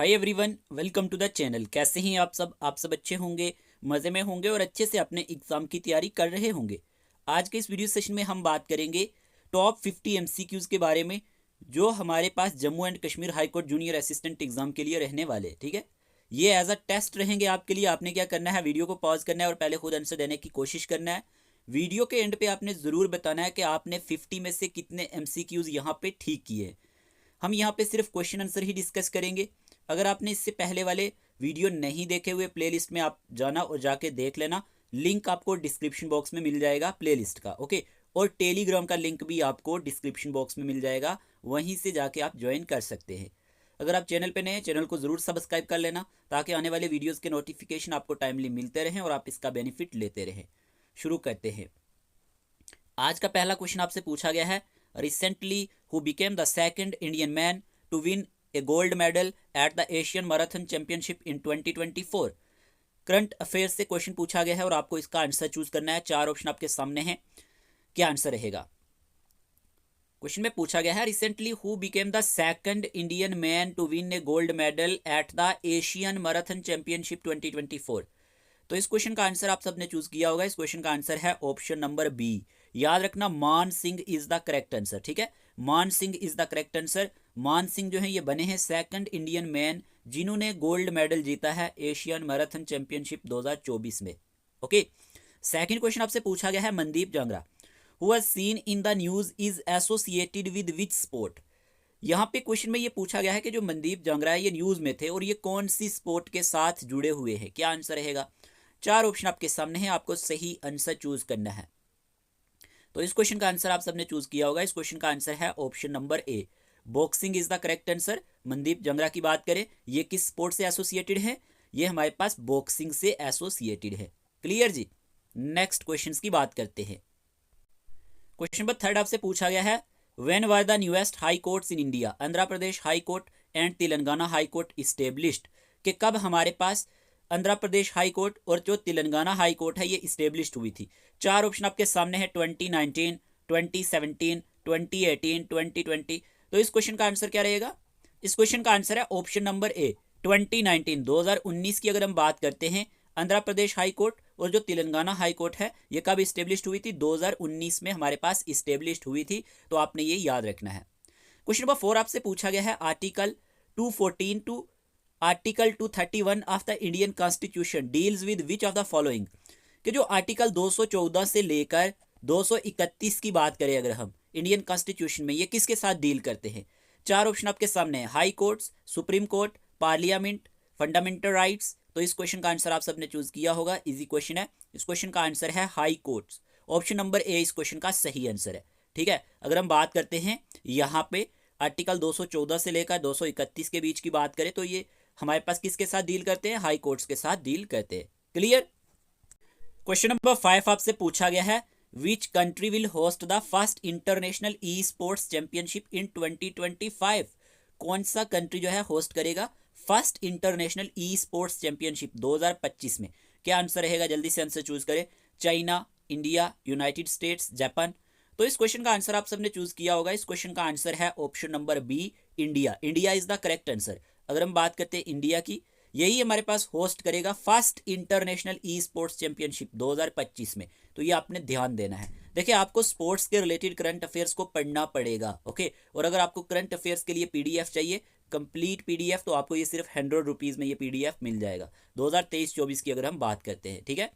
Hi everyone, welcome to the channel. कैसे हैं आप सब अच्छे होंगे, मज़े में होंगे और अच्छे से अपने एग्ज़ाम की तैयारी कर रहे होंगे। आज के इस वीडियो सेशन में हम बात करेंगे टॉप 50 एमसीक्यूज़ के बारे में, जो हमारे पास Jammu and Kashmir high court junior assistant exam के लिए रहने वाले हैं। ठीक है, ये एज अ टेस्ट रहेंगे आपके लिए। आपने क्या करना है, वीडियो को पॉज करना है और पहले खुद आंसर देने की कोशिश करना है। वीडियो के एंड पे आपने ज़रूर बताना है कि आपने 50 में से कितने एमसीक्यूज़ यहाँ पे ठीक किए हैं। हम यहाँ पे सिर्फ क्वेश्चन आंसर ही डिस्कस करेंगे। अगर आपने इससे पहले वाले वीडियो नहीं देखे हुए, प्लेलिस्ट में आप जाना और जाके देख लेना। लिंक आपको डिस्क्रिप्शन बॉक्स में मिल जाएगा प्लेलिस्ट का, ओके। और टेलीग्राम का लिंक भी आपको डिस्क्रिप्शन बॉक्स में मिल जाएगा, वहीं से जाके आप ज्वाइन कर सकते हैं। अगर आप चैनल पे नए हैं, चैनल को ज़रूर सब्सक्राइब कर लेना, ताकि आने वाले वीडियोज़ के नोटिफिकेशन आपको टाइमली मिलते रहें और आप इसका बेनिफिट लेते रहें। शुरू करते हैं। आज का पहला क्वेश्चन आपसे पूछा गया है, recently who became the second Indian man to win a gold medal at the Asian marathon championship in 2024। Current affairs से क्वेश्चन पूछा गया है और आपको इसका आंसर चूज करना है। चार ऑप्शन आपके सामने हैं, क्या आंसर रहेगा। क्वेश्चन में पूछा गया है, recently who became the second Indian man to win a gold medal at the Asian marathon championship 2024। तो इस क्वेश्चन का आंसर आप सबने चूज किया होगा। इस क्वेश्चन का आंसर है ऑप्शन नंबर बी। याद रखना, मान Singh is the correct answer. ठीक है, मान Singh is the correct answer. मान सिंह जो है ये बने हैं सेकंड इंडियन मैन जिन्होंने गोल्ड मेडल जीता है एशियन मैराथन चैंपियनशिप 2024 में। ओके, सेकंड क्वेश्चन आपसे पूछा गया है, Mandeep Jangra who was seen in the news is associated with which sport. यहाँ पे क्वेश्चन में ये पूछा गया है कि जो मनदीप जांगरा है ये न्यूज में थे और ये कौन सी स्पोर्ट के साथ जुड़े हुए हैं। क्या आंसर रहेगा। चार ऑप्शन आपके सामने हैं, आपको सही आंसर चूज करना है। तो इस क्वेश्चन का आंसर आप सबने चूज किया होगा। इस क्वेश्चन का आंसर है option number A, boxing is the correct answer. Mandeep Jangra की बात करें, ये किस स्पोर्ट से एसोसिएटेड है, ये हमारे पास बॉक्सिंग से एसोसिएटेड है। क्लियर जी। नेक्स्ट क्वेश्चन की बात करते हैं। क्वेश्चन नंबर थर्ड आपसे पूछा गया है, when were the newest high courts in India, Andhra Pradesh high court and Telangana high court established, कि कब हमारे पास आंध्र प्रदेश हाई कोर्ट और जो तेलंगाना हाई कोर्ट है ये इस्टेब्लिश्ड हुई थी। चार ऑप्शन आपके सामने है, 2019, 2017, 2018, 2020। तो इस क्वेश्चन का आंसर क्या रहेगा। इस क्वेश्चन का आंसर है ऑप्शन नंबर ए, 2019। 2019 की अगर हम बात करते हैं, आंध्र प्रदेश हाई कोर्ट और जो तेलंगाना हाई कोर्ट है ये कब इस्टेब्लिश्ड हुई थी, 2019 में हमारे पास इस्टेब्लिश्ड हुई थी। तो आपने ये याद रखना है। क्वेश्चन नंबर 4 आपसे पूछा गया है, article 214 to article 231 of the Indian constitution deals with which of the following, कि जो आर्टिकल 214 से लेकर 231 की बात करें अगर हम इंडियन कॉन्स्टिट्यूशन में, ये किसके साथ डील करते हैं। चार ऑप्शन आपके सामने है, high courts, supreme court, parliament, fundamental rights. तो इस क्वेश्चन का आंसर आप सबने चूज किया होगा, इजी क्वेश्चन है। इस क्वेश्चन का आंसर है हाई कोर्ट्स। ऑप्शन नंबर ए इस क्वेश्चन का सही आंसर है। ठीक है, अगर हम बात करते हैं यहाँ पे आर्टिकल 214 से लेकर 231 के बीच की बात करें, तो ये हमारे पास किसके साथ डील करते हैं, हाई कोर्ट्स के साथ डील करते हैं। क्लियर। क्वेश्चन नंबर 5 आपसे पूछा गया है, which country will host the first international e sports championship इन 2025। कौन सा कंट्री जो है होस्ट करेगा first international e sports championship 2025 में। क्या आंसर रहेगा, जल्दी से आंसर चूज करें। China, India, United states, Japan. तो इस क्वेश्चन का आंसर आप सबने चूज किया होगा। इस क्वेश्चन का आंसर है option number B, India. India is the correct answer. अगर हम बात करते हैं इंडिया की, यही हमारे पास होस्ट करेगा first international e sports championship 2025 में। तो ये आपने ध्यान देना है। देखिए, आपको स्पोर्ट्स के रिलेटेड करंट अफेयर्स को पढ़ना पड़ेगा, ओके। और अगर आपको करंट अफेयर्स के लिए पीडीएफ चाहिए, कंप्लीट पीडीएफ, तो आपको ये सिर्फ 100 रुपीज़ में ये पीडीएफ मिल जाएगा 2023-24 की अगर हम बात करते हैं। ठीक है,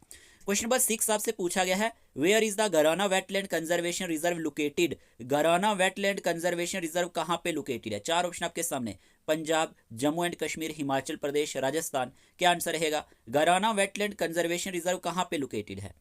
क्वेश्चन नंबर 6 आपसे पूछा गया है, where is the Gharana wetland conservation reserve located. Gharana wetland conservation reserve कहाँ पे लोकेटेड है। चार ऑप्शन आपके सामने, पंजाब, जम्मू एंड कश्मीर, हिमाचल प्रदेश, राजस्थान। क्या आंसर रहेगा। गराना वेटलैंड कंजर्वेशन रिजर्व कहाँ पे लोकेटेड है।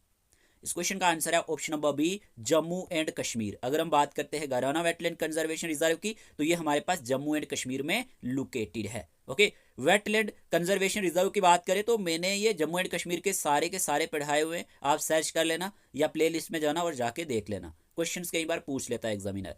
इस क्वेश्चन का आंसर है option number B, Jammu and Kashmir. अगर हम बात करते हैं गराना वेटलैंड कंजर्वेशन रिजर्व की, तो ये हमारे पास जम्मू एंड कश्मीर में लोकेटेड है। ओके, वेटलैंड कंजर्वेशन रिजर्व की बात करें तो मैंने ये जम्मू एंड कश्मीर के सारे पढ़ाए हुए हैं, आप सर्च कर लेना या प्ले लिस्ट में जाना और जाके देख लेना। क्वेश्चन कई बार पूछ लेता है एग्जामिनर।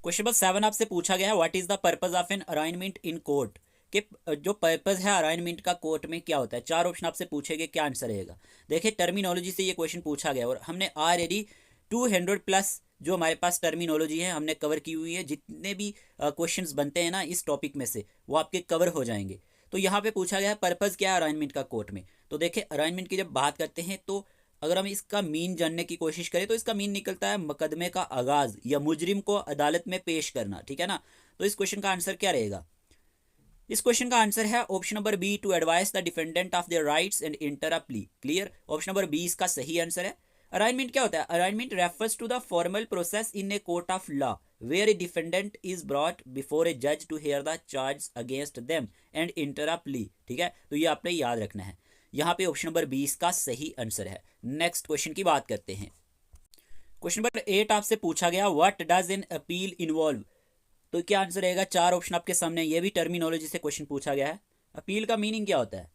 क्वेश्चन नंबर 7 आपसे पूछा गया है, what is the purpose of an arraignment in court, कि जो पर्पज है अराइनमेंट का कोर्ट में क्या होता है। चार ऑप्शन आपसे पूछेंगे, क्या आंसर रहेगा। देखिए, टर्मिनोलॉजी से ये क्वेश्चन पूछा गया और हमने ऑलरेडी 200 प्लस जो हमारे पास टर्मिनोलॉजी है हमने कवर की हुई है, जितने भी क्वेश्चंस बनते हैं ना इस टॉपिक में से वो आपके कवर हो जाएंगे। तो यहाँ पे पूछा गया है पर्पज़ क्या है अराइनमेंट का कोर्ट में। तो देखिए अराइनमेंट की जब बात करते हैं तो अगर हम इसका मीन जानने की कोशिश करें तो इसका मीन निकलता है मुकदमे का आगाज या मुजरिम को अदालत में पेश करना, ठीक है ना। तो इस क्वेश्चन का आंसर क्या रहेगा? इस क्वेश्चन का आंसर है option number B, to advise the defendant of their rights and enter a plea. Clear, option number B इसका सही आंसर है। अराइनमेंट क्या होता है? Arraignment refers to the formal process in a court of law where a defendant is brought before a जज to hear the charge against them and enter a plea, ठीक है। तो ये आपने याद रखना है। यहाँ पे ऑप्शन नंबर बी इसका सही आंसर है। नेक्स्ट क्वेश्चन की बात करते हैं। क्वेश्चन नंबर 8 आपसे पूछा गया what does an appeal involve. तो क्या आंसर रहेगा? चार ऑप्शन आपके सामने, ये भी टर्मिनोलॉजी से क्वेश्चन पूछा गया है। अपील का मीनिंग क्या होता है?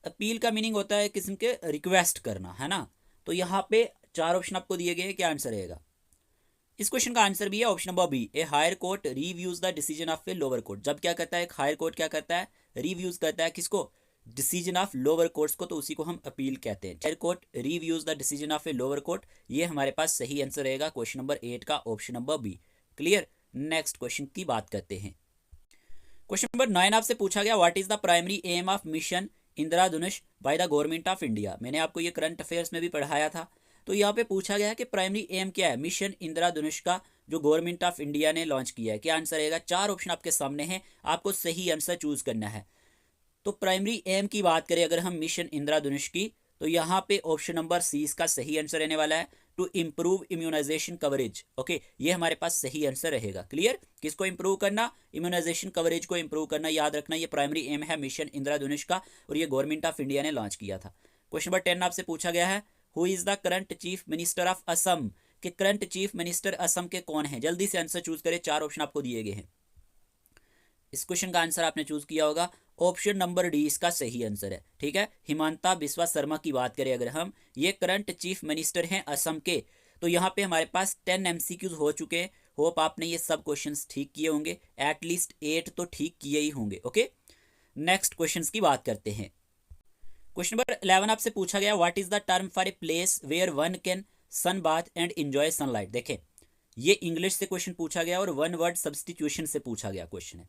अपील का मीनिंग होता है किस्म के रिक्वेस्ट करना, है ना। तो यहाँ पे चार ऑप्शन आपको दिए गए हैं, क्या आंसर रहेगा? इस क्वेश्चन का आंसर भी है option number B, a higher court reviews the decision of a lower court. जब क्या करता है एक हायर कोर्ट, क्या करता है? रिव्यूज करता है किसको? डिसीजन ऑफ लोअर कोर्ट्स को, तो उसी को हम अपील कहते हैं। Higher court reviews the decision of a lower court, ये हमारे पास सही आंसर रहेगा क्वेश्चन नंबर 8 का, option number B. Clear, next question की बात करते हैं। क्वेश्चन नंबर 9 आपसे पूछा गया what is the primary aim of mission Indradhanush by the government of India. मैंने आपको ये करंट अफेयर्स में भी पढ़ाया था। तो यहाँ पे पूछा गया है कि प्राइमरी एम क्या है मिशन इंद्रधनुष का, जो गवर्नमेंट ऑफ इंडिया ने लॉन्च किया है। क्या आंसर रहेगा? चार ऑप्शन आपके सामने हैं, आपको सही आंसर चूज करना है। तो प्राइमरी एम की बात करें अगर हम मिशन इंद्रधनुष की, तो यहाँ पे ऑप्शन नंबर सी इसका सही आंसर रहने वाला है, to improve immunisation coverage. Okay, ये हमारे पास सही आंसर रहेगा। क्लियर, किसको इंप्रूव करना? इम्यूनाइजेशन कवरेज को इंप्रूव करना। याद रखना ये प्राइमरी एम है मिशन इंद्रधनुष का, और ये गवर्नमेंट ऑफ इंडिया ने लॉन्च किया था। क्वेश्चन नंबर 10 आपसे पूछा गया है who is the current chief minister of Assam. के करंट चीफ मिनिस्टर असम के कौन है? जल्दी से आंसर चूज करें, चार ऑप्शन आपको दिए गए हैं। इस क्वेश्चन का आंसर आपने चूज किया होगा, ऑप्शन नंबर डी इसका सही आंसर है, ठीक है। हिमांता बिस्वा शर्मा की बात करें अगर हम, ये करंट चीफ मिनिस्टर हैं असम के। तो यहाँ पे हमारे पास 10 MCQs हो चुके हैं। होप आपने ये सब क्वेश्चंस ठीक किए होंगे, एटलीस्ट 8 तो ठीक किए ही होंगे। ओके, नेक्स्ट क्वेश्चंस की बात करते हैं। क्वेश्चन नंबर 11 आपसे पूछा गया what is the term for a place where one can sun bath and enjoy sunlight. देखें ये इंग्लिश से क्वेश्चन पूछा गया और वन वर्ड सब्सटीट्यूशन से पूछा गया क्वेश्चन है।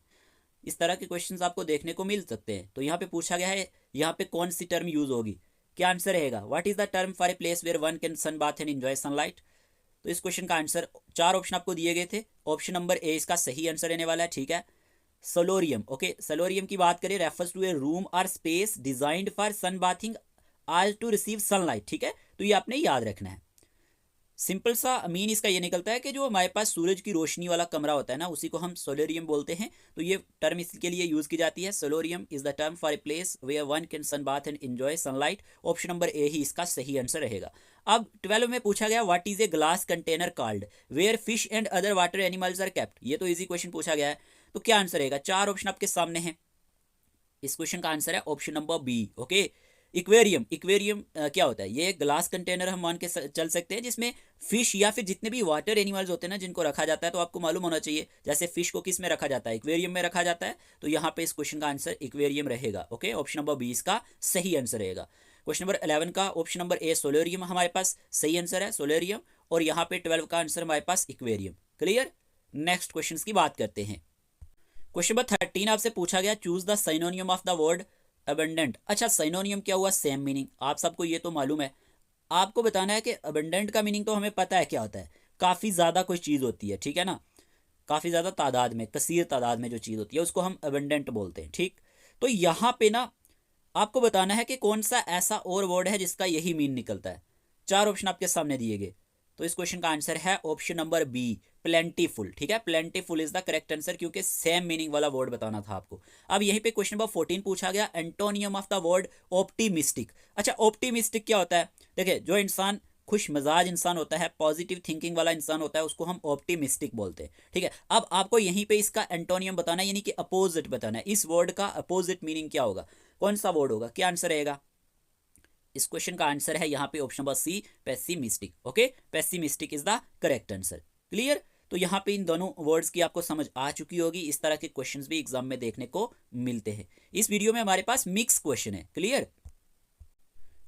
इस तरह के क्वेश्चंस आपको देखने को मिल सकते हैं। तो यहाँ पे पूछा गया है यहाँ पे कौन सी टर्म यूज होगी? क्या आंसर रहेगा? What is the term for a place where one can sun bath and enjoy sunlight. तो इस क्वेश्चन का आंसर, चार ऑप्शन आपको दिए गए थे, ऑप्शन नंबर ए इसका सही आंसर रहने वाला है, ठीक है। सोलोरियम। ओके, सोलोरियम की बात करें refers to a room or space designed for sun bathing all to receive sunlight, ठीक है। तो ये आपने याद रखना है। सिंपल सा मीन इसका ये निकलता है कि जो हमारे पास सूरज की रोशनी वाला कमरा होता है ना, उसी को हम सोलोरियम बोलते हैं। तो ये टर्म इसके लिए यूज की जाती है। Solarium is the term for a place where one can sun bath and enjoy sunlight. Option number A ही इसका सही आंसर रहेगा। अब 12 में पूछा गया what is a glass container called where fish and other water animals are kept. ये तो इजी क्वेश्चन पूछा गया है। तो क्या आंसर रहेगा? चार ऑप्शन आपके सामने हैं। इस क्वेश्चन का आंसर है option number B. Okay, aquarium. Aquarium क्या होता है? ये ग्लास कंटेनर हम मान के चल सकते हैं जिसमें फिश या फिर जितने भी वाटर एनिमल्स होते हैं ना जिनको रखा जाता है। तो आपको मालूम होना चाहिए जैसे फिश को किस में रखा जाता है? इक्वेरियम में रखा जाता है। तो यहाँ पे इस क्वेश्चन का आंसर इक्वेरियम रहेगा। ओके, ऑप्शन नंबर बी इसका सही आंसर रहेगा। क्वेश्चन नंबर 11 का ऑप्शन नंबर ए सोलोरियम हमारे पास सही आंसर है, सोलोरियम। और यहाँ पे 12 का आंसर हमारे पास इक्वेरियम। क्लियर, नेक्स्ट क्वेश्चन की बात करते हैं। क्वेश्चन नंबर 13 आपसे पूछा गया choose the सिनोनियम of the word abundant. अच्छा, सिनोनियम क्या हुआ? Same meaning. आप सबको ये तो मालूम है। आपको बताना है कि अबंडेंट का मीनिंग तो हमें पता है क्या होता है, काफ़ी ज़्यादा कोई चीज़ होती है, ठीक है ना। काफ़ी ज़्यादा तादाद में, कसीर तादाद में जो चीज़ होती है उसको हम अबंडेंट बोलते हैं, ठीक। तो यहाँ पे ना आपको बताना है कि कौन सा ऐसा और वर्ड है जिसका यही मीन निकलता है। चार ऑप्शन आपके सामने दिए गए। तो इस क्वेश्चन का आंसर है ऑप्शन नंबर बी, प्लेंटीफुल, ठीक है। Plentiful is the correct answer, क्योंकि सेम मीनिंग वाला वर्ड बताना था आपको। अब यहीं पे क्वेश्चन नंबर 14 पूछा गया antonym of the word optimistic. अच्छा, ऑप्टिमिस्टिक क्या होता है? देखिए जो इंसान खुश मिजाज इंसान होता है, पॉजिटिव थिंकिंग वाला इंसान होता है, उसको हम ऑप्टिमिस्टिक बोलते हैं, ठीक है। अब आपको यहीं पे इसका एंटोनियम बताना है, यानी कि अपोजिट बताना है। इस वर्ड का अपोजिट मीनिंग क्या होगा? कौन सा वर्ड होगा? क्या आंसर रहेगा? इस क्वेश्चन का आंसर है यहाँ पे option number C, pessimistic. Okay, pessimistic is the correct answer. Clear, तो यहाँ पे इन दोनों वर्ड्स की आपको समझ आ चुकी होगी। इस तरह के क्वेश्चंस भी एग्जाम में देखने को मिलते हैं। इस वीडियो में हमारे पास मिक्स क्वेश्चन है। क्लियर,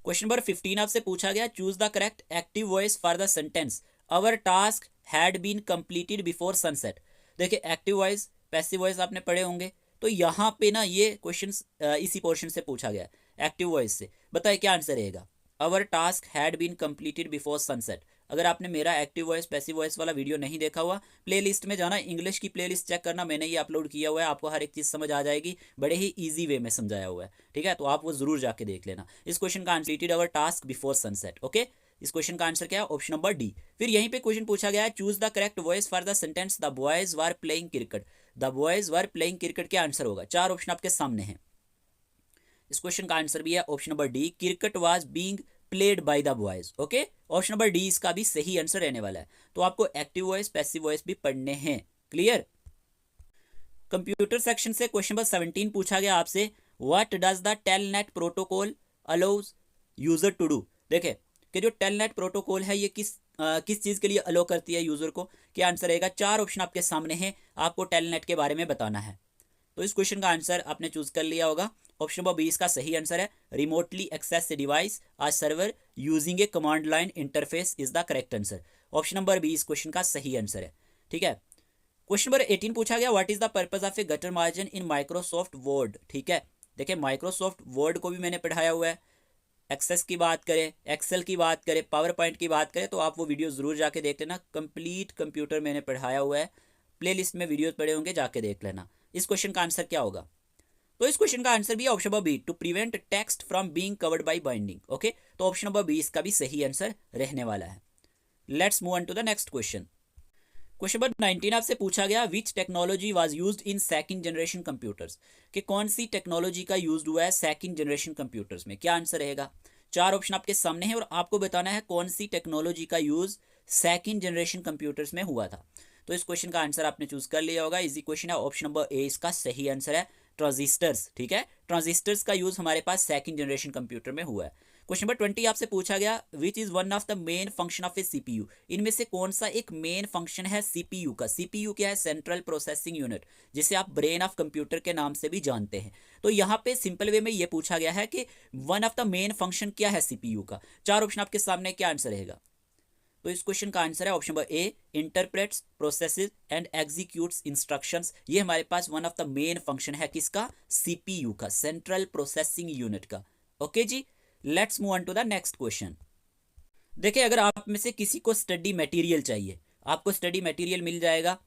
क्वेश्चन नंबर 15 आपसे पूछा गया choose the correct active voice for the sentence our task had been completed before sunset. देखिए एक्टिव वॉइस पैसिव वॉइस आपने पढ़े होंगे, तो यहाँ पे ना ये क्वेश्चन इसी पोर्शन से पूछा गया है एक्टिव वॉइस से। बताइए क्या आंसर रहेगा। Our task had been completed before sunset. अगर आपने मेरा एक्टिव वॉइस पैसिव वॉइस वाला वीडियो नहीं देखा हुआ, प्लेलिस्ट में जाना, इंग्लिश की प्लेलिस्ट चेक करना, मैंने ये अपलोड किया हुआ है, आपको हर एक चीज़ समझ आ जाएगी, बड़े ही ईजी वे में समझाया हुआ है, ठीक है, तो आप वो जरूर जाके देख लेना। इस क्वेश्चन का answer our task before sunset. Okay, इस क्वेश्चन का आंसर क्या है, ऑप्शन नंबर डी। फिर यहीं पे क्वेश्चन पूछा गया है, choose the correct voice for the sentence the boys were playing cricket. The boys were playing cricket क्या आंसर होगा, चार ऑप्शन आपके सामने हैं। इस क्वेश्चन का आंसर भी है option number D, cricket was being played by the boys. Okay, option number D इसका भी सही आंसर रहने वाला है। तो आपको एक्टिव वॉइस पैसिव वॉइस भी पढ़ने हैं। क्लियर। कंप्यूटर सेक्शन से क्वेश्चन नंबर 17 पूछा गया आपसे, what does the telnet protocol allows user to do. देखे कि जो टेलनेट प्रोटोकॉल है ये किस चीज के लिए अलो करती है यूजर को, क्या आंसर रहेगा। चार ऑप्शन आपके सामने हैं, आपको टेलनेट के बारे में बताना है। तो इस क्वेश्चन का आंसर आपने चूज कर लिया होगा। ऑप्शन नंबर 20 का सही आंसर है, remotely access device or server using a command line interface is the correct answer. Option number 20 question का सही आंसर है, ठीक है। क्वेश्चन नंबर 18 पूछा गया, what is the purpose of A gutter margin in Microsoft word. ठीक है, देखिए माइक्रोसॉफ्ट वर्ड को भी मैंने पढ़ाया हुआ है। एक्सेस की बात करें, एक्सेल की बात करें, पावर पॉइंट की बात करें, तो आप वो वीडियो जरूर जाके देख लेना। कंप्लीट कंप्यूटर मैंने पढ़ाया हुआ है, प्लेलिस्ट में वीडियोस पड़े होंगे, जाके देख लेना। इस क्वेश्चन का आंसर क्या होगा, तो इस क्वेश्चन का आंसर भी है option number B, to prevent text from being covered by binding. Okay, तो ऑप्शन नंबर बी इसका भी सही आंसर रहने वाला है। Let's move on to the next question. Question number 19 आपसे पूछा गया, which technology was used in second generation computers. कि कौन सी टेक्नोलॉजी का यूज हुआ है सेकंड जनरेशन कंप्यूटर्स में, क्या आंसर रहेगा। चार ऑप्शन आपके सामने हैं और आपको बताना है कौन सी टेक्नोलॉजी का यूज सेकंड जनरेशन कंप्यूटर्स में हुआ था। तो इस क्वेश्चन का आंसर आपने चूज कर लिया होगा, इजी क्वेश्चन है, ऑप्शन नंबर ए इसका सही आंसर है, ट्रांजिस्टर्स। ठीक है, ट्रांजिस्टर्स का यूज हमारे पास सेकंड जनरेशन कंप्यूटर में हुआ है। क्वेश्चन नंबर 20 आपसे पूछा गया, which is one of the main function of A CPU. इनमें से कौन सा एक मेन फंक्शन है सीपीयू का। सीपीयू क्या है, सेंट्रल प्रोसेसिंग यूनिट, जिसे आप ब्रेन ऑफ कंप्यूटर के नाम से भी जानते हैं। तो यहाँ पे सिंपल वे में ये पूछा गया है कि one of the main function क्या है सीपीयू का। चार ऑप्शन आपके सामने, क्या आंसर रहेगा। तो इस क्वेश्चन का आंसर है option number A, interprets processes and executes instructions. ये हमारे पास one of the main function है किसका, सीपीयू का, सेंट्रल प्रोसेसिंग यूनिट का। ओके जी, let's move on to the next question. देखिए अगर आप में से किसी को स्टडी मटेरियल चाहिए, आपको स्टडी मटेरियल मिल जाएगा।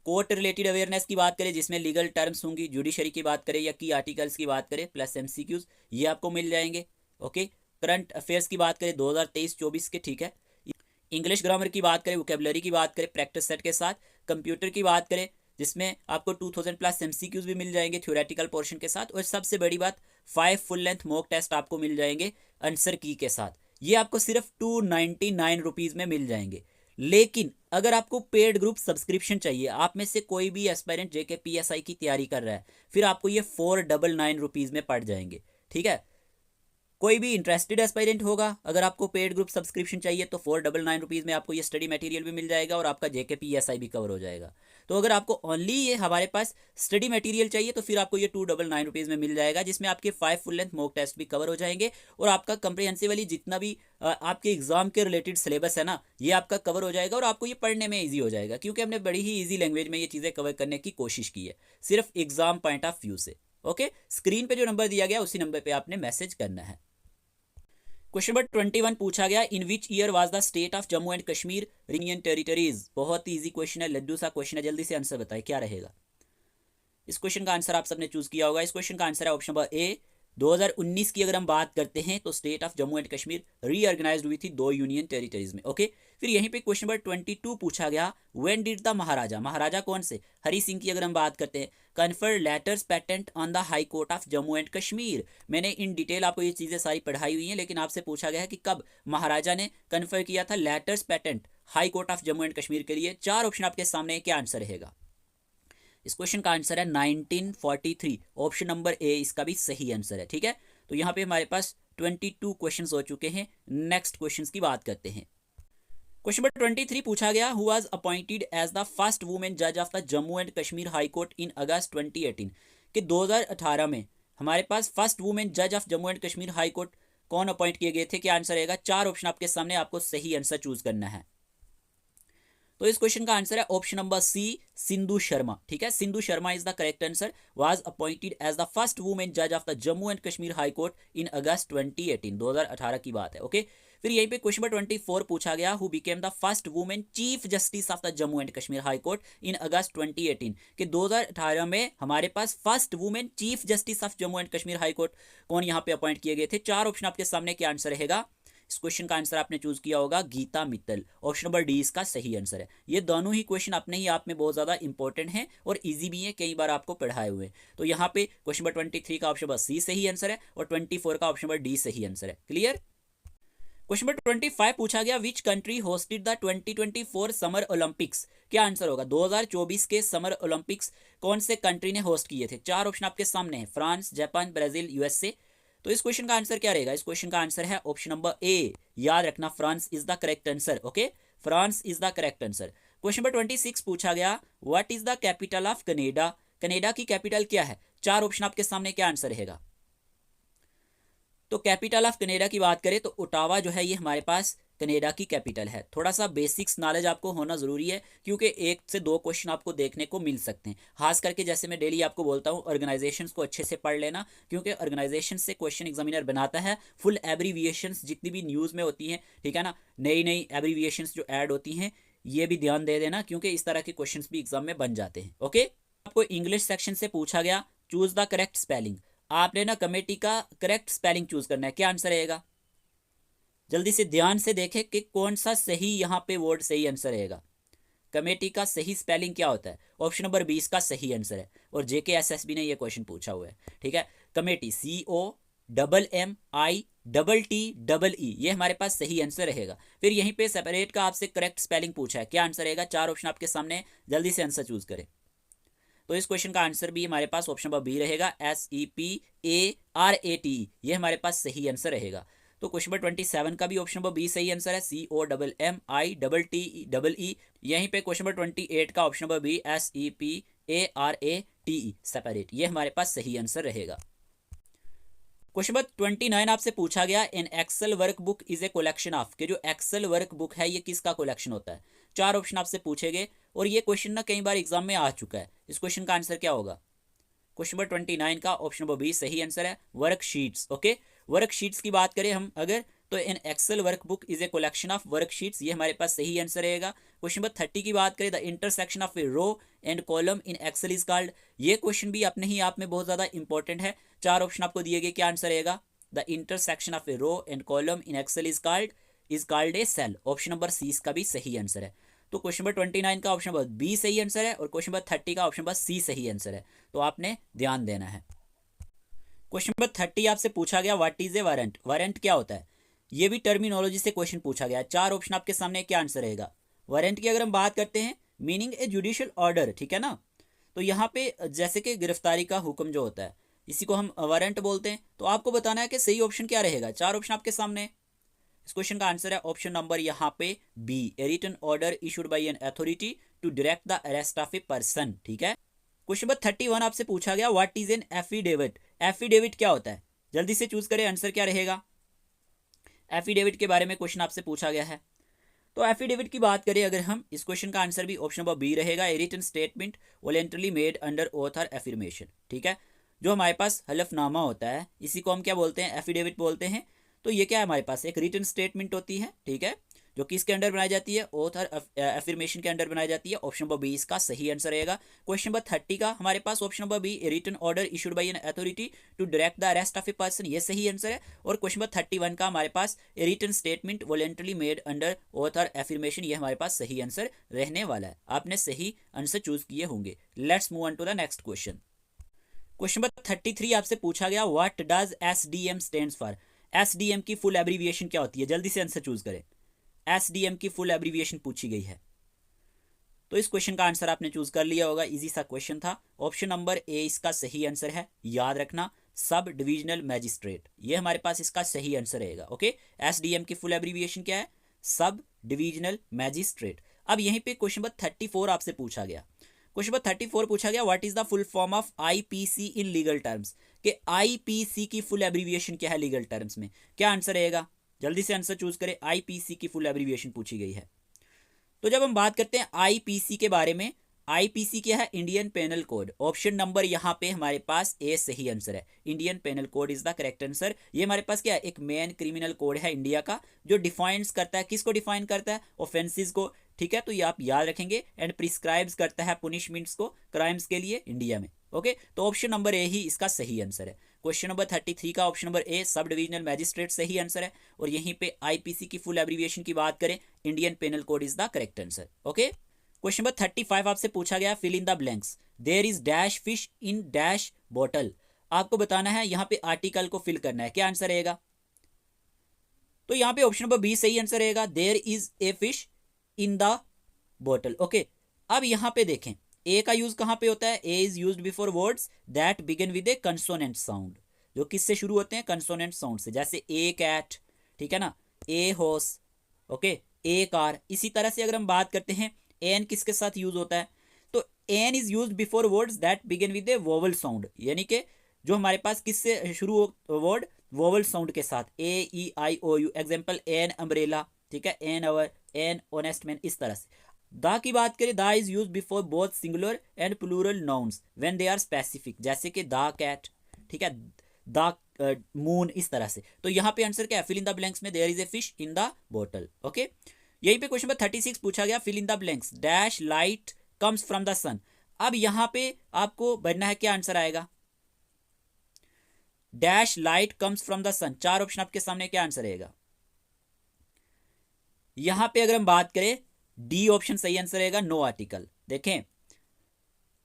कोर्ट रिलेटेड अवेयरनेस की बात करें जिसमें लीगल टर्म्स होंगी, जुडिशरी की बात करें या की आर्टिकल्स की बात करें, प्लस एमसीक्यूज, ये आपको मिल जाएंगे। ओके, करंट अफेयर्स की बात करें 2023-24 के, ठीक है। इंग्लिश ग्रामर की बात करें, वोकेबलरी की बात करें प्रैक्टिस सेट के साथ, कंप्यूटर की बात करें जिसमें आपको 2000 प्लस एमसीक्यूज भी मिल जाएंगे थ्योरेटिकल पोर्शन के साथ, और सबसे बड़ी बात 5 फुल लेंथ मॉक टेस्ट आपको मिल जाएंगे आंसर की के साथ। ये आपको सिर्फ 299 रुपीज़ में मिल जाएंगे। लेकिन अगर आपको पेड ग्रुप सब्सक्रिप्शन चाहिए, आप में से कोई भी एस्पायरेंट जेके पीएसआई की तैयारी कर रहा है, फिर आपको ये 499 रुपीज़ में पड़ जाएंगे। ठीक है, कोई भी इंटरेस्टेड एस्पायरेंट होगा, अगर आपको पेड ग्रुप सब्सक्रिप्शन चाहिए तो 499 रुपीज़ में आपको ये स्टडी मटेरियल भी मिल जाएगा और आपका जेके पीएसआई भी कवर हो जाएगा। तो अगर आपको ओनली ये हमारे पास स्टडी मटेरियल चाहिए तो फिर आपको ये 299 रुपीज़ में मिल जाएगा, जिसमें आपके 5 फुल लेंथ मॉक टेस्ट भी कवर हो जाएंगे और आपका कंप्रिहेंसिवली जितना भी आपके एग्जाम के रिलेटेड सिलेबस है ना, ये आपका कवर हो जाएगा और आपको ये पढ़ने में ईजी हो जाएगा, क्योंकि हमने बड़ी ही ईजी लैंग्वेज में ये चीज़ें कवर करने की कोशिश की है, सिर्फ एग्जाम पॉइंट ऑफ व्यू से। ओके, स्क्रीन पे जो नंबर दिया गया उसी नंबर पे आपने मैसेज करना है। क्वेश्चन नंबर 21 पूछा गया, in which year was the state of Jammu and Kashmir union territories. बहुत ही इजी क्वेश्चन है, लड्डू सा क्वेश्चन है, जल्दी से आंसर बताएं क्या रहेगा। इस क्वेश्चन का आंसर आप सबने चूज किया होगा। इस क्वेश्चन का आंसर है ऑप्शन नंबर ए, 2019 की अगर हम बात करते हैं तो state of Jammu and Kashmir reorganised हुई थी 2 यूनियन टेरिटरीज में। ओके, फिर यहीं पे क्वेश्चन नंबर 22 पूछा गया, व्हेन डिड द महाराजा, महाराजा कौन से, हरी सिंह की अगर हम बात करते हैं, confer letters patent on the high court of Jammu and Kashmir. मैंने इन डिटेल आपको ये चीज़ें सारी पढ़ाई हुई हैं, लेकिन आपसे पूछा गया है कि कब महाराजा ने कन्फर किया था letters patent high court of Jammu and Kashmir के लिए। चार ऑप्शन आपके सामने, क्या आंसर रहेगा। इस क्वेश्चन का आंसर है 1943, ऑप्शन नंबर ए इसका भी सही आंसर है। ठीक है, तो यहाँ पे हमारे पास 22 क्वेश्चंस हो चुके हैं। नेक्स्ट क्वेश्चंस की बात करते हैं। क्वेश्चन नंबर 23 पूछा गया, who was appointed as the first women जज of the Jammu and Kashmir high court in August 2018। कि 2018 में हमारे पास फर्स्ट वुमेन जज of Jammu and Kashmir high court कौन अपॉइंट किए गए थे, क्या आंसर रहेगा। चार ऑप्शन आपके सामने, आपको सही आंसर चूज करना है। तो इस क्वेश्चन का आंसर है option number C, Sindhu Sharma. ठीक है, Sindhu Sharma is the correct answer. Was appointed as the first women जज of the Jammu and Kashmir high court in August 2018, 2018 की बात है। ओके, फिर यहीं पे क्वेश्चन नंबर 24 पूछा गया, who became the first women chief justice of the Jammu and Kashmir high court in August 2018, कि 2018 में हमारे पास first women chief justice of Jammu and Kashmir high court कौन यहाँ पे अपॉइंट किए गए थे। चार ऑप्शन आपके सामने, क्या आंसर रहेगा। इस क्वेश्चन का आंसर आपने चूज किया होगा Geeta Mittal, option number D इसका सही आंसर है। ये दोनों ही क्वेश्चन अपने ही आप में बहुत ज्यादा इंपॉर्टेंट हैं और इजी भी हैं, कई बार आपको पढ़ाए हुए। तो यहाँ पे क्वेश्चन नंबर 23 का ऑप्शन नंबर सी सही आंसर है और 24 का ऑप्शन नंबर डी सही आंसर है। क्लियर। क्वेश्चन नंबर 25 पूछा गया, which country hosted the 2024 summer Olympics. क्या आंसर होगा। 2024 के समर ओलंपिक्स कौन से कंट्री ने होस्ट किए थे। चार ऑप्शन आपके सामने हैं, फ्रांस, जापान, ब्राजील, यूएसए। तो इस क्वेश्चन का आंसर क्या रहेगा। इस क्वेश्चन का आंसर है ऑप्शन नंबर ए। याद रखना, France is the correct answer. Okay, France is the correct answer. Question number 26 पूछा गया, what is the capital of Canada. Canada की कैपिटल क्या है। चार ऑप्शन आपके सामने, क्या आंसर रहेगा। तो कैपिटल ऑफ कनाडा की बात करें तो ओटावा जो है ये हमारे पास कनाडा की कैपिटल है। थोड़ा सा बेसिक्स नॉलेज आपको होना जरूरी है, क्योंकि एक से दो क्वेश्चन आपको देखने को मिल सकते हैं। खास करके जैसे मैं डेली आपको बोलता हूँ, ऑर्गेनाइजेशंस को अच्छे से पढ़ लेना, क्योंकि ऑर्गेनाइजेशन से क्वेश्चन एग्जामिनर बनाता है। फुल एब्रीविएशंस जितनी भी न्यूज़ में होती हैं, ठीक है ना, नई नई एब्रीविएशंस जो ऐड होती हैं, ये भी ध्यान दे देना, क्योंकि इस तरह के क्वेश्चन भी एग्जाम में बन जाते हैं। ओके, आपको इंग्लिश सेक्शन से पूछा गया, चूज द करेक्ट स्पेलिंग। आपने ना कमेटी का करेक्ट स्पेलिंग चूज करना है। क्या आंसर रहेगा। जल्दी से ध्यान से देखें कि कौन सा सही यहाँ पे वर्ड सही आंसर रहेगा। कमेटी का सही स्पेलिंग क्या होता है। ऑप्शन नंबर 20 का सही आंसर है, और JKSSB ने ये क्वेश्चन पूछा हुआ है। ठीक है, कमेटी COMMITTEE, ये हमारे पास सही आंसर रहेगा। फिर यहीं पे सेपरेट का आपसे करेक्ट स्पेलिंग पूछा है। क्या आंसर रहेगा। चार ऑप्शन आपके सामने, जल्दी से आंसर चूज करें। तो इस क्वेश्चन का आंसर भी हमारे पास ऑप्शन नंबर बी रहेगा, SEPARATE, ये हमारे पास सही आंसर रहेगा। तो क्वेश्चन नंबर 27 का भी ऑप्शन नंबर बी सही आंसर है, COMMITTEE। यहीं पे क्वेश्चन नंबर 28 का option number B, SEPARATE, separate, ये हमारे पास सही आंसर रहेगा। क्वेश्चन नंबर 29 आपसे पूछा गया, an Excel workbook is a collection of, के जो एक्सेल वर्क बुक है ये किसका कलेक्शन होता है। चार ऑप्शन आपसे पूछे गए, और ये क्वेश्चन ना कई बार एग्जाम में आ चुका है। इस क्वेश्चन का आंसर क्या होगा। क्वेश्चन नंबर 29 का ऑप्शन नंबर बी सही आंसर है, वर्कशीट्स। ओके, वर्कशीट्स की बात करें हम अगर, तो an Excel workbook is a collection of worksheets, ये हमारे पास सही आंसर रहेगा। क्वेश्चन नंबर 30 की बात करें, the intersection of a row and column in Excel is called, ये क्वेश्चन भी अपने ही आप में बहुत ज्यादा इंपॉर्टेंट है। चार ऑप्शन आपको दिए गए, क्या आंसर रहेगा। The intersection of a row and column in Excel is called a cell, option number C इसका भी सही आंसर है। तो क्वेश्चन नंबर 29 का ऑप्शन नंबर बी सही आंसर है, और क्वेश्चन नंबर 30 का ऑप्शन नंबर सी सही आंसर है। तो आपने ध्यान देना है। क्वेश्चन नंबर 30 आपसे पूछा गया, what is A warrant. Warrant क्या होता है, ये भी टर्मिनोलॉजी से क्वेश्चन पूछा गया। चार ऑप्शन आपके सामने, क्या आंसर रहेगा। वारंट की अगर हम बात करते हैं, मीनिंग ए जुडिशियल ऑर्डर, ठीक है ना। तो यहाँ पे जैसे कि गिरफ्तारी का हुक्म जो होता है, इसी को हम वारंट बोलते हैं। तो आपको बताना है कि सही ऑप्शन क्या रहेगा। चार ऑप्शन आपके सामने, इस क्वेश्चन का आंसर है ऑप्शन नंबर यहाँ पे B, a written order issued by an authority to direct the arrest of a person. ठीक है, क्वेश्चन नंबर 31 आपसे पूछा गया, what is an affidavit. Affidavit क्या होता है, जल्दी से चूज करें, आंसर क्या रहेगा। एफिडेविट के बारे में क्वेश्चन आपसे पूछा गया है। तो एफिडेविट की बात करें अगर हम, इस क्वेश्चन का आंसर भी ऑप्शन नंबर बी रहेगा, a written statement voluntarily made under oath और एफर्मेशन। ठीक है, जो हमारे पास हलफनामा होता है, इसी को हम क्या बोलते हैं, एफिडेविट बोलते हैं। तो ये क्या है, हमारे पास एक रिटन स्टेटमेंट होती है, ठीक है, जो किसके अंडर बनाई जाती है, ओथ और एफर्मेशन के अंडर बनाई जाती है। ऑप्शन नंबर बी इसका सही आंसर रहेगा। क्वेश्चन नंबर 30 का हमारे पास option number B, a written order issued by an authority to direct the arrest of a person, ये सही आंसर है। और क्वेश्चन नंबर 31 का हमारे पास, a written statement voluntarily made under oath और एफर्मेशन, ये हमारे पास सही आंसर रहने वाला है। आपने सही आंसर चूज किए होंगे। Let's move on to the next question. Question number 33 आपसे पूछा गया, what does SDM stands for. SDM की फुल एब्रीविएशन क्या होती है, जल्दी से आंसर चूज करें। SDM की फुल एब्रीविएशन पूछी गई है। तो इस क्वेश्चन का आंसर आपने चूज कर लिया होगा, इजी सा क्वेश्चन था। ऑप्शन नंबर ए इसका सही आंसर है, याद रखना, सब डिविजनल मैजिस्ट्रेट, ये हमारे पास इसका सही आंसर रहेगा। ओके, SDM की फुल एब्रीविएशन क्या है, सब डिविजनल मैजिस्ट्रेट। अब यहीं पे क्वेश्चन नंबर 34 आपसे पूछा गया। क्वेश्चन नंबर 34 पूछा गया, what is the full form of IPC in legal terms, के IPC की फुल एब्रीविएशन क्या है लीगल टर्म्स में। क्या आंसर रहेगा, जल्दी से आंसर चूज करें। IPC की फुल एब्रीविएशन पूछी गई है। तो जब हम बात करते हैं आईपीसी के बारे में, आईपीसी क्या है? Indian penal code. Option number यहाँ पे हमारे पास ए सही आंसर है। Indian penal code is the correct answer. ये हमारे पास क्या है? एक मेन क्रिमिनल कोड है इंडिया का, जो डिफाइंस करता है, किसको डिफाइन करता है? ऑफेंसेस को। ठीक है, तो ये आप याद रखेंगे। एंड प्रिस्क्राइब्स करता है पुनिशमेंट्स को क्राइम्स के लिए इंडिया में। ओके, तो ऑप्शन नंबर ए ही इसका सही आंसर है। क्वेश्चन नंबर 33 का ऑप्शन नंबर ए सब डिविजनल मैजिस्ट्रेट सही आंसर है। और यहीं पे आईपीसी की फुल एब्रीविएशन की बात करें, Indian penal code is the correct answer. Okay, question number 35 आपसे पूछा गया, fill in the blanks. There is dash fish in dash bottle. आपको बताना है, यहाँ पे आर्टिकल को फिल करना है। क्या आंसर रहेगा? तो यहाँ पे ऑप्शन नंबर बी सही आंसर रहेगा, there is a fish in the bottle. Okay, अब यहाँ पे देखें, ए का यूज कहाँ पे होता है? A is used before words that begin with a consonant sound. जो किससे शुरू होते हैं? कंसोनेंट साउंड से। जैसे ए कैट, ठीक है ना, a horse, okay, A car. इसी तरह से अगर हम बात करते हैं, एन किसके साथ यूज होता है? तो an is used before words that begin with a vowel sound, यानी कि जो हमारे पास किससे शुरू हो वर्ड? वोवल साउंड के साथ। A E I O U. Example, an umbrella, ठीक है, an hour, an honest man, इस तरह से। दा की बात करें, the is use before both singular and plural nouns when they are specific, जैसे कि दा कैट, ठीक है, दा मून, इस तरह से। तो यहाँ पे आंसर क्या है? फिल इन द ब्लैंक्स में there is a fish in the bottle. Okay, यहीं पे क्वेश्चन नंबर 36 पूछा गया, fill in the blanks, dash light comes from the sun. अब यहाँ पे आपको बनना है, क्या आंसर आएगा? Dash light comes from the sun. चार ऑप्शन आपके सामने, क्या आंसर रहेगा? यहां पे अगर हम बात करें, डी ऑप्शन सही आंसर रहेगा, नो आर्टिकल। देखें,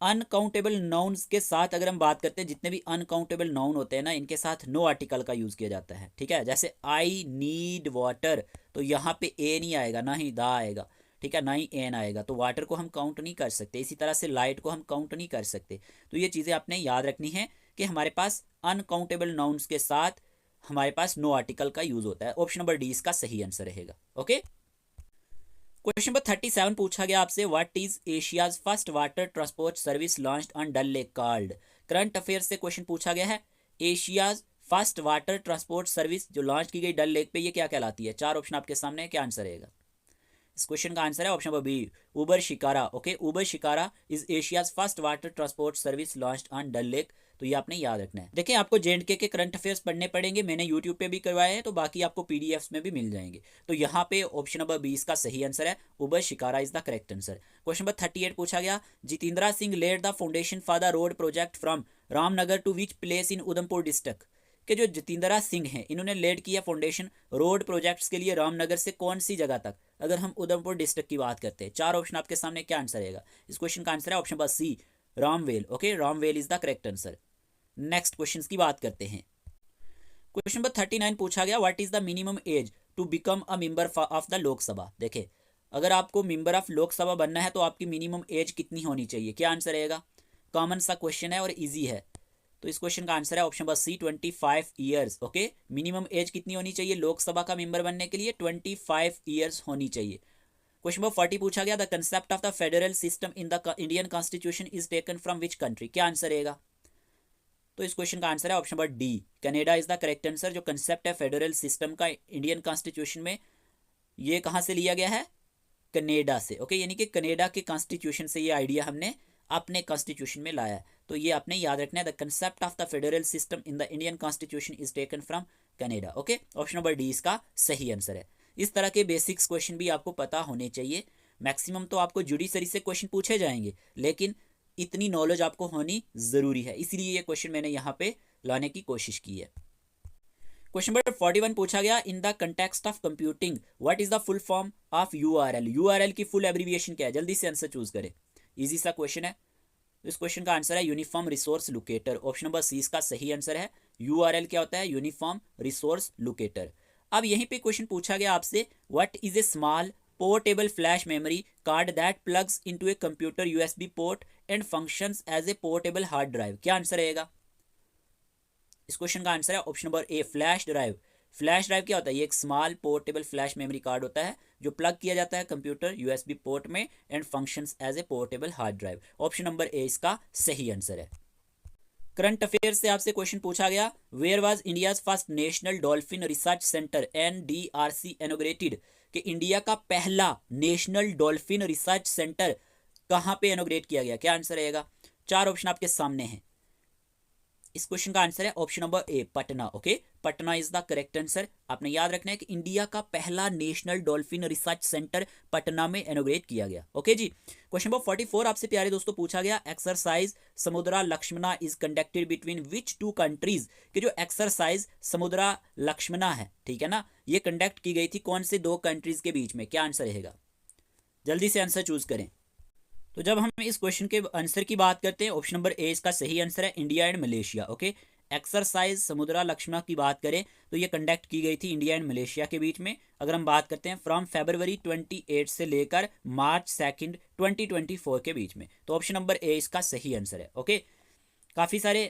अनकाउंटेबल नाउन्स के साथ अगर हम बात करते हैं, जितने भी अनकाउंटेबल नाउन होते हैं ना, इनके साथ नो आर्टिकल का यूज किया जाता है। ठीक है, जैसे आई नीड वाटर, तो यहाँ पे ए नहीं आएगा, ना ही दा आएगा, ठीक है, ना ही एन आएगा। तो वाटर को हम काउंट नहीं कर सकते। इसी तरह से लाइट को हम काउंट नहीं कर सकते। तो ये चीज़ें आपने याद रखनी है कि हमारे पास अनकाउंटेबल नाउन्स के साथ हमारे पास नो आर्टिकल का यूज होता है। ऑप्शन नंबर डी इसका सही आंसर रहेगा। ओके, क्वेश्चन नंबर 37 पूछा गया आपसे, what is Asia's first water transport service launched on Dal lake called. Current affair से क्वेश्चन पूछा गया है, Asia's first water transport service जो लॉन्च की गई डल लेक पे, ये क्या कहलाती है? चार ऑप्शन आपके सामने है, क्या आंसर रहेगा? इस क्वेश्चन का आंसर है option number B, Uber shikara. Okay, Uber shikara is Asia's first water transport service launched on Dal lake. तो ये आपने याद रखना है। देखिए, आपको जेएंडके के करंट अफेयर्स पढ़ने पड़ेंगे। मैंने यूट्यूब पे भी करवाए हैं, तो बाकी आपको पीडीएफ्स में भी मिल जाएंगे। तो यहाँ पे ऑप्शन नंबर 20 का सही आंसर है, Uber shikara is the correct answer. Question number 38 पूछा गया, Jitendra Singh led the foundation for the road project from Ramnagar to which place in Udhampur district. कि जो जितेंद्रा सिंह हैं, इन्होंने लेड किया फाउंडेशन रोड प्रोजेक्ट्स के लिए रामनगर से कौन सी जगह तक, अगर हम उधमपुर डिस्ट्रिक्ट की बात करते हैं। चार ऑप्शन आपके सामने, क्या आंसर रहेगा? इस क्वेश्चन का आंसर है option number C, Ramwel. Okay, Ramwel is the correct answer. Next question की बात करते हैं। क्वेश्चन नंबर 39 पूछा गया, what is the minimum age to become a member of the Lok Sabha. देखे, अगर आपको मेंबर ऑफ लोकसभा बनना है तो आपकी मिनिमम एज कितनी होनी चाहिए? क्या आंसर रहेगा? कॉमन सा क्वेश्चन है और इजी है। तो इस क्वेश्चन का आंसर है option number C, 25 years. Okay, minimum age कितनी होनी चाहिए लोकसभा का मेंबर बनने के लिए? 25 ईयर्स होनी चाहिए। क्वेश्चन नंबर 40 पूछा गया, the concept of the federal system in the Indian constitution is taken from which country. क्या आंसर रहेगा? तो इस क्वेश्चन का आंसर है option number D, Canada is the correct answer. जो कंसेप्ट है फेडरल सिस्टम का इंडियन कॉन्स्टिट्यूशन में, ये कहाँ से लिया गया है? कनाडा से। ओके, यानी कि कनाडा के कॉन्स्टिट्यूशन से ये आइडिया हमने अपने कॉन्स्टिट्यूशन में लाया है। तो ये आपने याद रखना है, the concept of the federal system in the Indian constitution is taken from Canada. Okay, option number D इसका सही आंसर है। इस तरह के बेसिक्स क्वेश्चन भी आपको पता होने चाहिए। मैक्सिमम तो आपको जुडिशरी से क्वेश्चन पूछे जाएंगे, लेकिन इतनी नॉलेज आपको होनी जरूरी है, इसीलिए ये क्वेश्चन मैंने यहाँ पे लाने की कोशिश की है। क्वेश्चन नंबर 41 पूछा गया, in the context of computing what is the full form of URL. URL की फुल एब्रीविएशन क्या है? जल्दी से आंसर चूज करें, इजी सा क्वेश्चन है। इस क्वेश्चन का आंसर है uniform resource locator. Option number C इसका सही आंसर है। यूआरएल क्या होता है? Uniform resource locator. अब यहीं पे क्वेश्चन पूछा गया आपसे, what is a small portable flash memory card that plugs into a computer USB port and functions as a portable hard drive. क्या आंसर रहेगा? इस क्वेश्चन का आंसर है option number A, flash drive. Flash drive क्या होता है? ये एक small portable flash memory card होता है जो प्लग किया जाता है कंप्यूटर यूएसबी पोर्ट में and functions as a portable hard drive. Option number A इसका सही आंसर है। करंट अफेयर से आपसे क्वेश्चन पूछा गया, where was India's first national dolphin research centre NDRC inaugurated, कि इंडिया का पहला नेशनल डॉल्फिन रिसर्च सेंटर कहाँ पे इनोग्रेट किया गया? क्या आंसर रहेगा? चार ऑप्शन आपके सामने हैं। इस क्वेश्चन का आंसर है option number A, Patna. Okay, Patna is the correct answer. आपने याद रखना है कि इंडिया का पहला national dolphin research centre Patna में इनोग्रेट किया गया। ओके जी। क्वेश्चन नंबर 44 आपसे प्यारे दोस्तों पूछा गया, exercise Samudra Lakshmana is conducted between which two countries, कि जो एक्सरसाइज समुद्रा लक्ष्मणा है, ठीक है ना, ये कंडक्ट की गई थी कौन से दो कंट्रीज के बीच में? क्या आंसर रहेगा? जल्दी से आंसर चूज करें। तो जब हम इस क्वेश्चन के आंसर की बात करते हैं, ऑप्शन नंबर ए इसका सही आंसर है, India and Malaysia. Okay, exercise Samudra Lakshmana की बात करें तो ये कंडक्ट की गई थी इंडिया एंड मलेशिया के बीच में। अगर हम बात करते हैं फ्रॉम February 28 से लेकर March 2 2024 के बीच में, तो ऑप्शन नंबर ए इसका सही आंसर है। ओके, काफ़ी सारे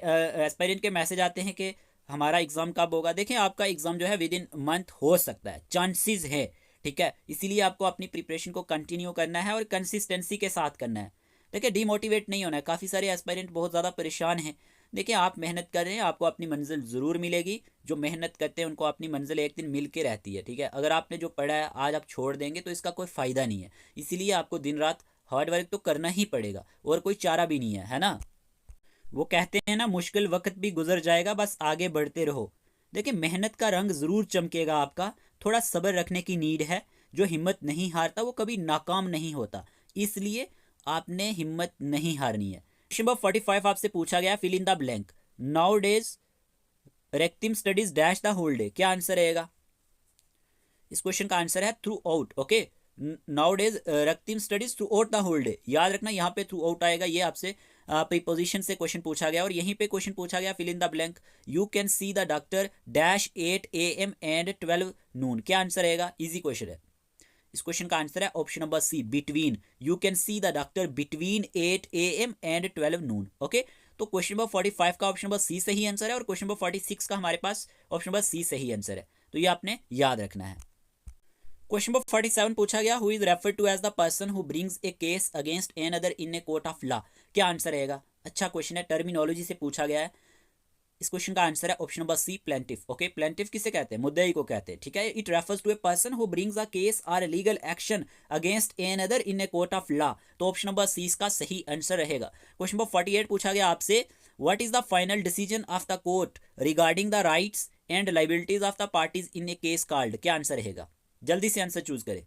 एस्पायरेंट के मैसेज आते हैं कि हमारा एग्ज़ाम कब होगा। देखें, आपका एग्ज़ाम जो है विद इन मंथ हो सकता है, चांसेस है, ठीक है। इसीलिए आपको अपनी प्रिपरेशन को कंटिन्यू करना है और कंसिस्टेंसी के साथ करना है। देखिए, डीमोटिवेट नहीं होना है। काफ़ी सारे एस्पायरेंट बहुत ज़्यादा परेशान हैं। देखिए, आप मेहनत कर रहे हैं, आपको अपनी मंजिल ज़रूर मिलेगी। जो मेहनत करते हैं उनको अपनी मंजिल एक दिन मिल के रहती है, ठीक है। अगर आपने जो पढ़ा है आज आप छोड़ देंगे तो इसका कोई फ़ायदा नहीं है। इसीलिए आपको दिन रात हार्ड वर्क तो करना ही पड़ेगा और कोई चारा भी नहीं है ना। वो कहते हैं ना, मुश्किल वक्त भी गुजर जाएगा, बस आगे बढ़ते रहो। देखिए, मेहनत का रंग ज़रूर चमकेगा आपका, थोड़ा सब्र रखने की नीड है। जो हिम्मत नहीं हारता वो कभी नाकाम नहीं होता, इसलिए आपने हिम्मत नहीं हारनी है। क्वेश्चन नंबर 45 आपसे पूछा गया, fill in the blank, nowadays Raktim studies dash the whole day. क्या आंसर रहेगा? इस क्वेश्चन का आंसर है throughout. Okay, nowadays Raktim studies throughout the whole day. याद रखना, यहाँ पे थ्रू आउट आएगा। ये आपसे प्रीपोजिशन से क्वेश्चन पूछा गया और यहीं पे क्वेश्चन पूछा गया, fill in the blank, you can see the doctor dash 8 AM and 12 noon. क्या आंसर रहेगा? इजी क्वेश्चन है। इस क्वेश्चन का आंसर है option number C, between. You can see the doctor between 8 AM and 12 noon. Okay, तो question number 45 का option number सी सही answer है और क्वेश्चन नंबर 46 का हमारे पास ऑप्शन नंबर सी सही आंसर है। तो ये आपने याद रखना है। क्वेश्चन नंबर 47 पूछा गया, who is referred to as the person who brings a case against N other in a court of law. क्या आंसर रहेगा? अच्छा क्वेश्चन है, टर्मिनोलॉजी से पूछा गया है। इस क्वेश्चन का आंसर है option number C, plaintiff. Okay, plaintiff किसे कहते हैं? मुद्दई को कहते हैं, ठीक है। It refers to a person who brings a case और legal action against N other in a court of law. तो ऑप्शन नंबर सी इसका सही आंसर रहेगा। क्वेश्चन नंबर 48 पूछा गया आपसे, what is the final decision of the court regarding the rights and liabilities of the parties in a case called. क्या answer रहेगा? जल्दी से आंसर चूज करें।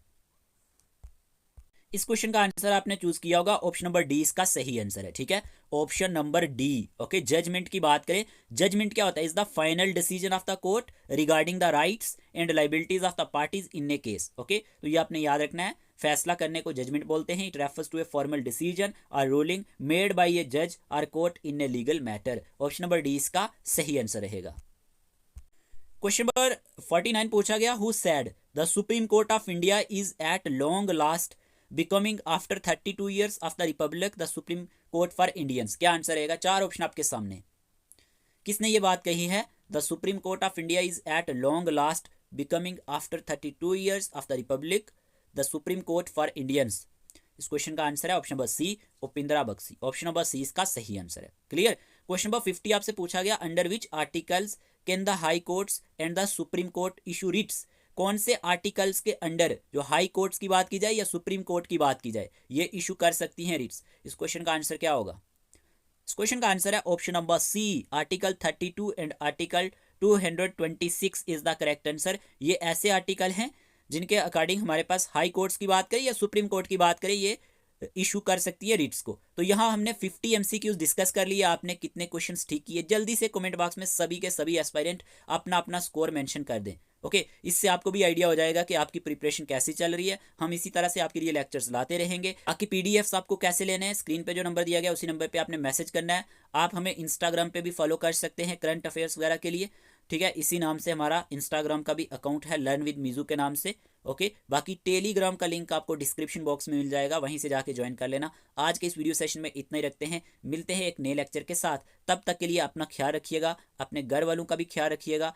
इस क्वेश्चन का आंसर आपने चूज किया होगा, ऑप्शन नंबर डी इसका सही आंसर है, ठीक है। Option number D. Okay, judgement की बात करें, जजमेंट क्या होता है? Is the final decision of the court regarding the rights and liabilities of the parties in a case. Okay, तो ये आपने याद रखना है, फैसला करने को जजमेंट बोलते हैं। It refers to a formal decision और रूलिंग मेड बाय ए जज और court in a legal matter. Option number D इसका सही आंसर रहेगा। क्वेश्चन नंबर 49 पूछा गया, who said the supreme court of India is at long last becoming after 32 years of the republic the supreme court for Indians. क्या answer रहेगा? चार option आपके सामने। किसने ये बात कही है? The supreme court of India is at long last becoming after 32 years of the republic the supreme court for Indians. इस क्वेश्चन का आंसर है option number C, Upendra Baxi. Option number C इसका सही आंसर है। क्लियर। क्वेश्चन नंबर 50 आपसे पूछा गया, under which articles can the high courts and the supreme court issue Ritz. कौन से आर्टिकल्स के अंडर, जो हाई कोर्ट्स की बात की जाए या सुप्रीम कोर्ट की बात की जाए, ये इशू कर सकती हैं रिट्स। इस क्वेश्चन का आंसर क्या होगा? इस क्वेश्चन का आंसर है option number C, article 32 and article 226 is the correct answer. ये ऐसे आर्टिकल हैं जिनके अकॉर्डिंग हमारे पास हाई कोर्ट्स की बात करें या सुप्रीम कोर्ट की बात करें, ये इशू कर सकती है रिट्स को। तो यहाँ हमने 50 MCQs डिस्कस कर लिए। आपने कितने क्वेश्चंस ठीक किए? जल्दी से कमेंट बॉक्स में सभी के सभी एस्पायरेंट अपना अपना स्कोर मेंशन कर दें। ओके, इससे आपको भी आइडिया हो जाएगा कि आपकी प्रिपरेशन कैसी चल रही है। हम इसी तरह से आपके लिए लेक्चर्स लाते रहेंगे। आपकी PDFs आपको कैसे लेने हैं, स्क्रीन पे जो नंबर दिया गया उसी नंबर पे आपने मैसेज करना है। आप हमें इंस्टाग्राम पे भी फॉलो कर सकते हैं करंट अफेयर्स वगैरह के लिए, ठीक है। इसी नाम से हमारा इंस्टाग्राम का भी अकाउंट है, लर्न विद मीजू के नाम से। ओके, बाकी टेलीग्राम का लिंक आपको डिस्क्रिप्शन बॉक्स में मिल जाएगा, वहीं से जाके ज्वाइन कर लेना। आज के इस वीडियो सेशन में इतना ही रखते हैं, मिलते हैं एक नए लेक्चर के साथ। तब तक के लिए अपना ख्याल रखिएगा, अपने घर वालों का भी ख्याल रखिएगा।